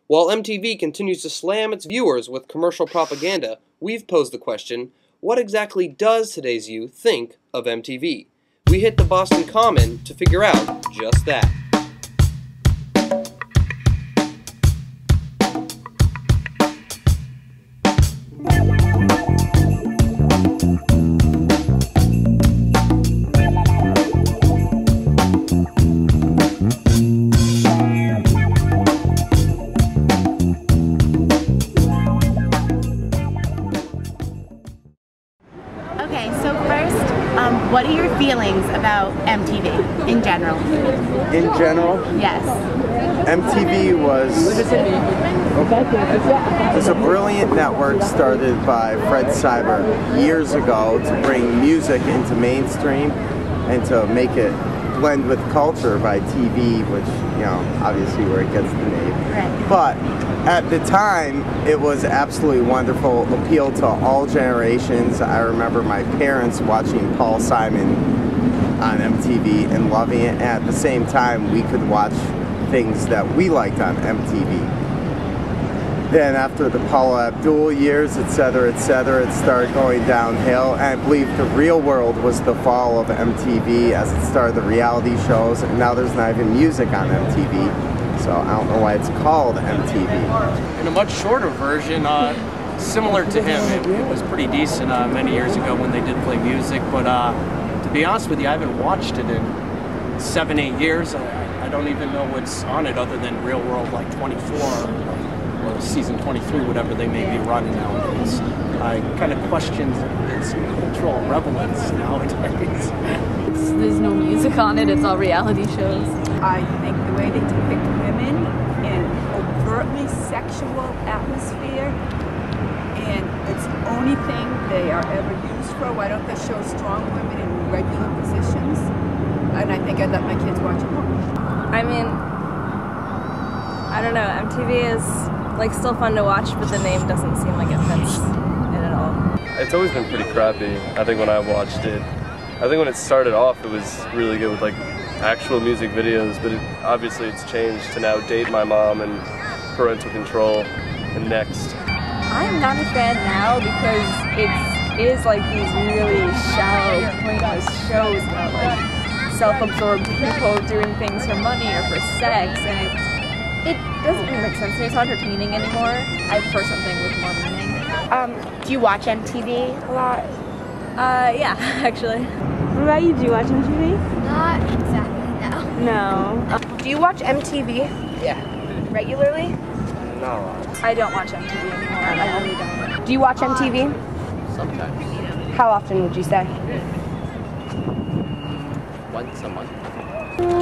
While MTV continues to slam its viewers with commercial propaganda, we've posed the question, what exactly does today's youth think of MTV? We hit the Boston Common to figure out just that. Okay, so first, what are your feelings about MTV in general? In general? Yes. MTV was a brilliant network started by Fred Cyber years ago to bring music into mainstream and to make it blend with culture by TV, which, you know, obviously where it gets the name. Right. But at the time, it was absolutely wonderful, appealed to all generations. I remember my parents watching Paul Simon on MTV and loving it. And at the same time, we could watch things that we liked on MTV. Then after the Paula Abdul years, etc., it started going downhill. And I believe The Real World was the fall of MTV as it started the reality shows. And now there's not even music on MTV. So I don't know why it's called MTV. In a much shorter version, similar to him, it was pretty decent many years ago when they did play music, but to be honest with you, I haven't watched it in 7-8 years. I don't even know what's on it other than Real World like 24 or season 23, whatever they may be running nowadays. I kind of question its cultural relevance nowadays. There's no music on it, it's all reality shows. I think the way they depict women in overtly sexual atmosphere, and it's the only thing they are ever used for. Why don't they show strong women in regular positions? And I think I'd let my kids watch it more. I mean, I don't know, MTV is like still fun to watch, but the name doesn't seem like it fits it at all. It's always been pretty crappy, I think, when I watched it. I think when it started off, it was really good with like actual music videos, but obviously it's changed to now Date My Mom and Parental Control and Next. I'm not a fan now because it is like these really shallow, pointless shows about like self-absorbed people doing things for money or for sex, and it doesn't really make sense to me. It's not entertaining anymore. I prefer something with more meaning. Do you watch MTV a lot? Yeah, actually. What about you? Do you watch MTV? Not exactly, no. No. Do you watch MTV? Yeah. Regularly? No. I don't watch MTV anymore. I really don't. Do you watch MTV? Sometimes. How often would you say? Once a month.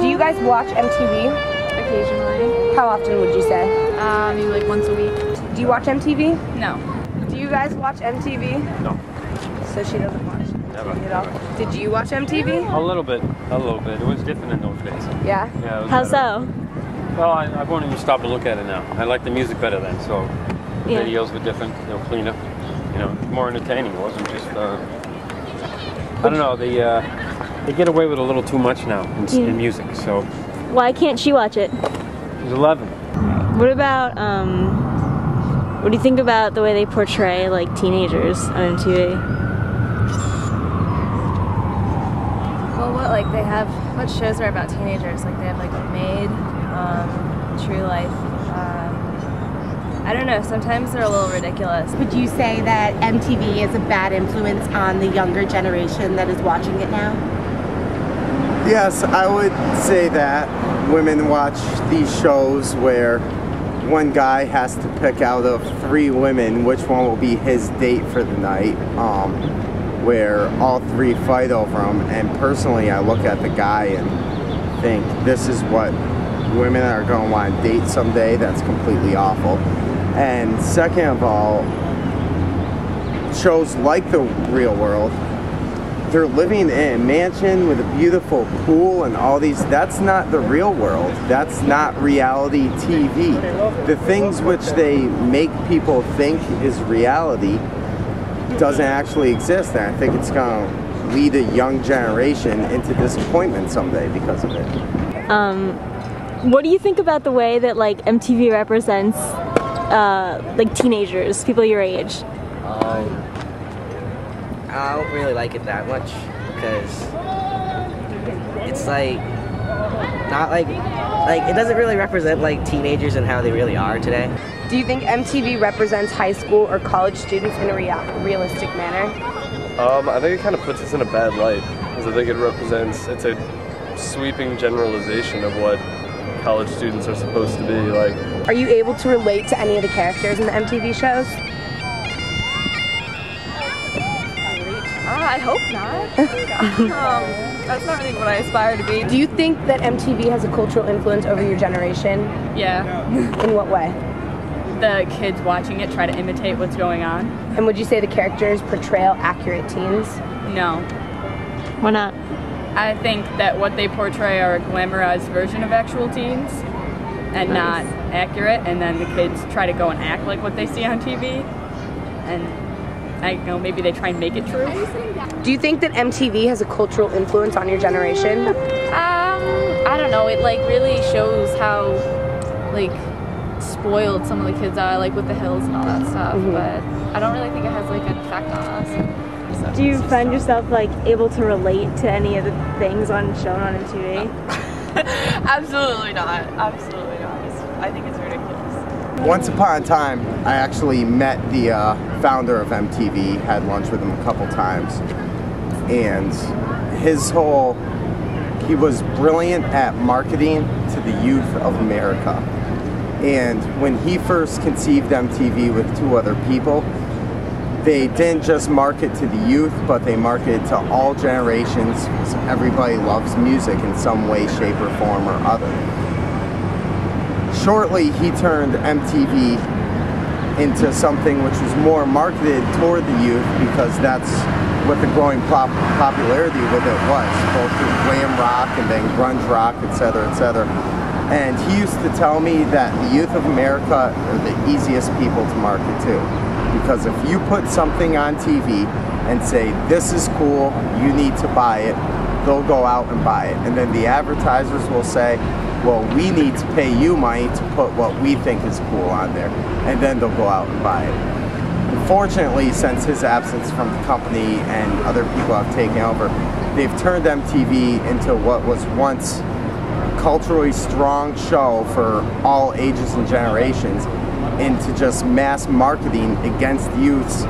Do you guys watch MTV? Occasionally. How often would you say? Maybe like once a week. Do you watch MTV? No. Do you guys watch MTV? No. So she doesn't watch Never. MTV at all. Did you watch MTV? A little bit. It was different in those days. Yeah? Yeah. It was How better. so? Well, I won't even stop to look at it now. I like the music better then, so the Yeah. videos were different, they were cleaner, you know, more entertaining. It wasn't just, I don't know, they get away with a little too much now in music, so. Why can't she watch it? She's 11. What about, what do you think about the way they portray, like, teenagers on MTV? Well, what shows are about teenagers? Like they have like Made, True Life. I don't know, sometimes they're a little ridiculous. Would you say that MTV is a bad influence on the younger generation that is watching it now? Yes, I would say that. Women watch these shows where one guy has to pick out of 3 women which one will be his date for the night, where all 3 fight over him. And personally, I look at the guy and think this is what women are going to want to date someday. That's completely awful. And second of all, shows like The Real World, they're living in a mansion with a beautiful pool and all these. That's not the real world. That's not reality TV. The things which they make people think is reality doesn't actually exist, and I think it's going to lead a young generation into disappointment someday because of it. What do you think about the way that like MTV represents like teenagers, people your age? I don't really like it that much because it's like not like it doesn't really represent like teenagers and how they really are today. Do you think MTV represents high school or college students in a realistic manner? I think it kind of puts us in a bad light because I think it's a sweeping generalization of what college students are supposed to be like. Are you able to relate to any of the characters in the MTV shows? I hope not. That's not really what I aspire to be. Do you think that MTV has a cultural influence over your generation? Yeah. In what way? The kids watching it try to imitate what's going on. And would you say the characters portray accurate teens? No. Why not? I think that what they portray are a glamorized version of actual teens and not accurate, and then the kids try to go and act like what they see on TV, and I don't know, maybe they try and make it true. Do you think that MTV has a cultural influence on your generation? I don't know, it like really shows how like spoiled some of the kids are, like with the hills and all that stuff, but I don't really think it has like an effect on us. Do you find yourself like able to relate to any of the things shown on MTV? Absolutely not. Absolutely not. I think it's ridiculous. Once upon a time, I actually met the founder of MTV, had lunch with him a couple times, and he was brilliant at marketing to the youth of America. And when he first conceived MTV with two other people, they didn't just market to the youth, but they marketed to all generations, because everybody loves music in some way, shape, or form or other. Shortly, he turned MTV into something which was more marketed toward the youth, because that's what the growing popularity with it was, both through glam rock and then grunge rock, etc., etc. And he used to tell me that the youth of America are the easiest people to market to. Because if you put something on TV and say, this is cool, you need to buy it, they'll go out and buy it. And then the advertisers will say, well, we need to pay you money to put what we think is cool on there. And then they'll go out and buy it. Unfortunately, since his absence from the company and other people have taken over, they've turned MTV into what was once a culturally strong show for all ages and generations into just mass marketing against youths,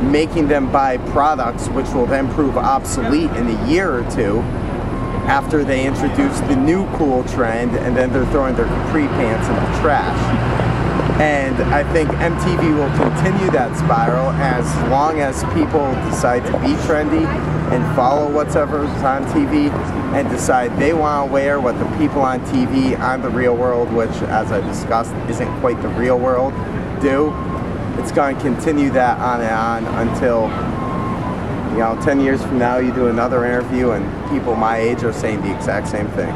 making them buy products which will then prove obsolete in a year or two after they introduce the new cool trend, and then they're throwing their capri pants in the trash. And I think MTV will continue that spiral as long as people decide to be trendy and follow whatever's on TV and decide they want to wear what the people on TV on the real world, which, as I discussed, isn't quite the real world, do. It's going to continue that on and on until, 10 years from now you do another interview and people my age are saying the exact same thing.